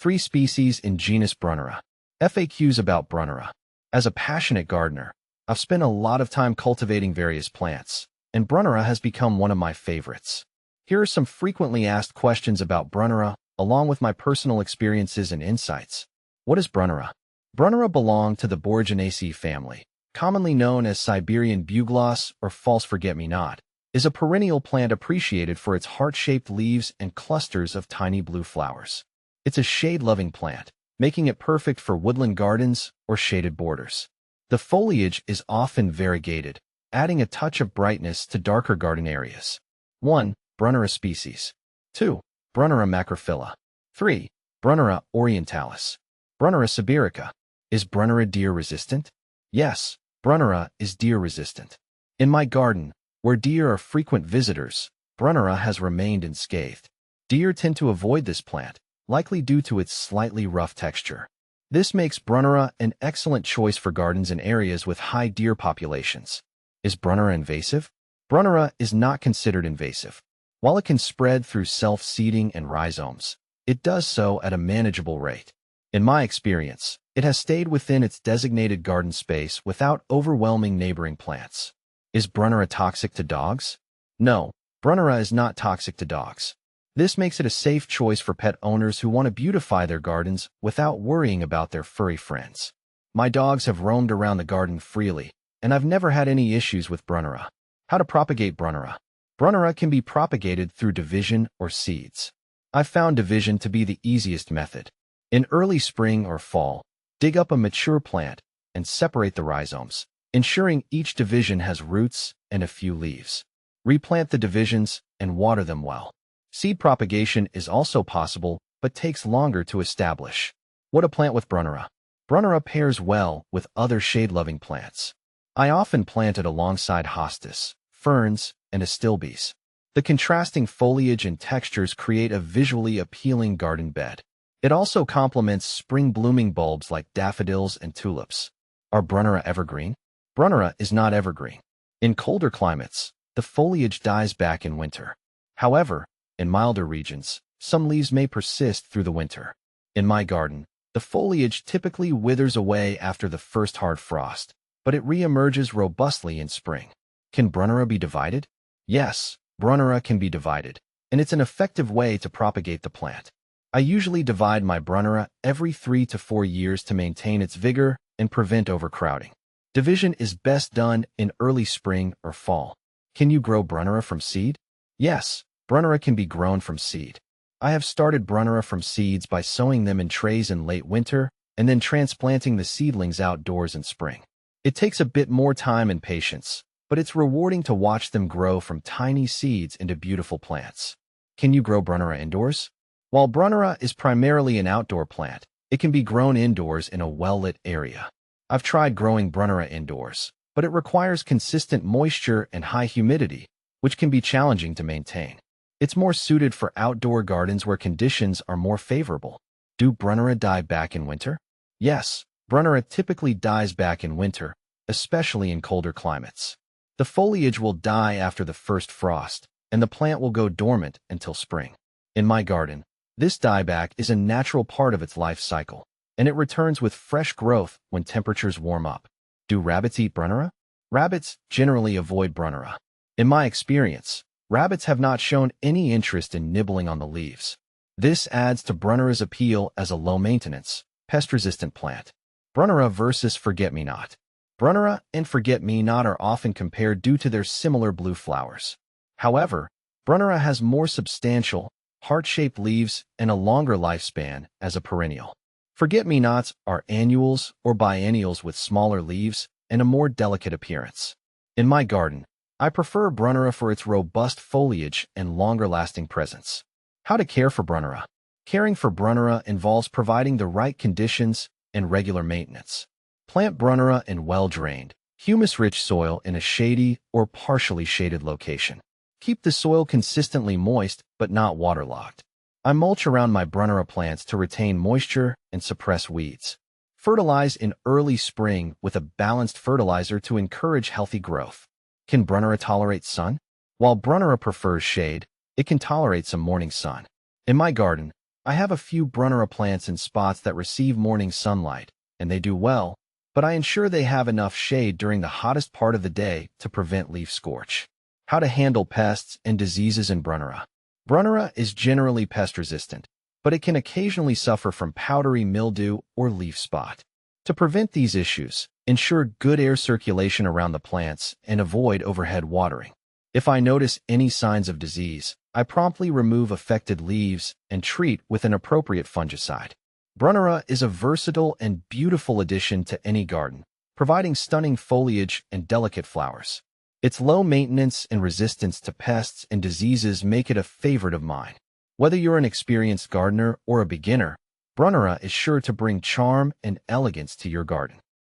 3 species in genus Brunnera. FAQs about Brunnera. As a passionate gardener, I've spent a lot of time cultivating various plants, and Brunnera has become one of my favorites. Here are some frequently asked questions about Brunnera, along with my personal experiences and insights. What is Brunnera? Brunnera belong to the Boraginaceae family, commonly known as Siberian bugloss or false forget-me-not, is a perennial plant appreciated for its heart-shaped leaves and clusters of tiny blue flowers. It's a shade-loving plant, making it perfect for woodland gardens or shaded borders. The foliage is often variegated, adding a touch of brightness to darker garden areas. 1. Brunnera species. 2. Brunnera macrophylla. 3. Brunnera orientalis. Brunnera sibirica. Is Brunnera deer-resistant? Yes, Brunnera is deer-resistant. In my garden, where deer are frequent visitors, Brunnera has remained unscathed. Deer tend to avoid this plant, likely due to its slightly rough texture. This makes Brunnera an excellent choice for gardens in areas with high deer populations. Is Brunnera invasive? Brunnera is not considered invasive. While it can spread through self-seeding and rhizomes, it does so at a manageable rate. In my experience, it has stayed within its designated garden space without overwhelming neighboring plants. Is Brunnera toxic to dogs? No, Brunnera is not toxic to dogs. This makes it a safe choice for pet owners who want to beautify their gardens without worrying about their furry friends. My dogs have roamed around the garden freely, and I've never had any issues with Brunnera. How to propagate Brunnera? Brunnera can be propagated through division or seeds. I've found division to be the easiest method. In early spring or fall, dig up a mature plant and separate the rhizomes, ensuring each division has roots and a few leaves. Replant the divisions and water them well. Seed propagation is also possible, but takes longer to establish. What to plant with Brunnera? Brunnera pairs well with other shade-loving plants. I often plant it alongside hostas, ferns, and astilbes. The contrasting foliage and textures create a visually appealing garden bed. It also complements spring-blooming bulbs like daffodils and tulips. Are Brunnera evergreen? Brunnera is not evergreen. In colder climates, the foliage dies back in winter. However, in milder regions, some leaves may persist through the winter. In my garden, the foliage typically withers away after the first hard frost, but it re-emerges robustly in spring. Can Brunnera be divided? Yes, Brunnera can be divided, and it's an effective way to propagate the plant. I usually divide my Brunnera every 3 to 4 years to maintain its vigor and prevent overcrowding. Division is best done in early spring or fall. Can you grow Brunnera from seed? Yes, Brunnera can be grown from seed. I have started Brunnera from seeds by sowing them in trays in late winter and then transplanting the seedlings outdoors in spring. It takes a bit more time and patience, but it's rewarding to watch them grow from tiny seeds into beautiful plants. Can you grow Brunnera indoors? While Brunnera is primarily an outdoor plant, it can be grown indoors in a well-lit area. I've tried growing Brunnera indoors, but it requires consistent moisture and high humidity, which can be challenging to maintain. It's more suited for outdoor gardens where conditions are more favorable. Do Brunnera die back in winter? Yes, Brunnera typically dies back in winter, especially in colder climates. The foliage will die after the first frost, and the plant will go dormant until spring. In my garden, this dieback is a natural part of its life cycle, and it returns with fresh growth when temperatures warm up. Do rabbits eat Brunnera? Rabbits generally avoid Brunnera. In my experience, rabbits have not shown any interest in nibbling on the leaves. This adds to Brunnera's appeal as a low-maintenance, pest-resistant plant. Brunnera versus forget-me-not. Brunnera and forget-me-not are often compared due to their similar blue flowers. However, Brunnera has more substantial, heart-shaped leaves and a longer lifespan as a perennial. Forget-me-nots are annuals or biennials with smaller leaves and a more delicate appearance. In my garden, I prefer Brunnera for its robust foliage and longer-lasting presence. How to care for Brunnera? Caring for Brunnera involves providing the right conditions and regular maintenance. Plant Brunnera in well-drained, humus-rich soil in a shady or partially shaded location. Keep the soil consistently moist but not waterlogged. I mulch around my Brunnera plants to retain moisture and suppress weeds. Fertilize in early spring with a balanced fertilizer to encourage healthy growth. Can Brunnera tolerate sun? While Brunnera prefers shade, it can tolerate some morning sun. In my garden, I have a few Brunnera plants in spots that receive morning sunlight, and they do well, but I ensure they have enough shade during the hottest part of the day to prevent leaf scorch. How to handle pests and diseases in Brunnera. Brunnera is generally pest-resistant, but it can occasionally suffer from powdery mildew or leaf spot. To prevent these issues, ensure good air circulation around the plants and avoid overhead watering. If I notice any signs of disease, I promptly remove affected leaves and treat with an appropriate fungicide. Brunnera is a versatile and beautiful addition to any garden, providing stunning foliage and delicate flowers. Its low maintenance and resistance to pests and diseases make it a favorite of mine. Whether you're an experienced gardener or a beginner, Brunnera is sure to bring charm and elegance to your garden.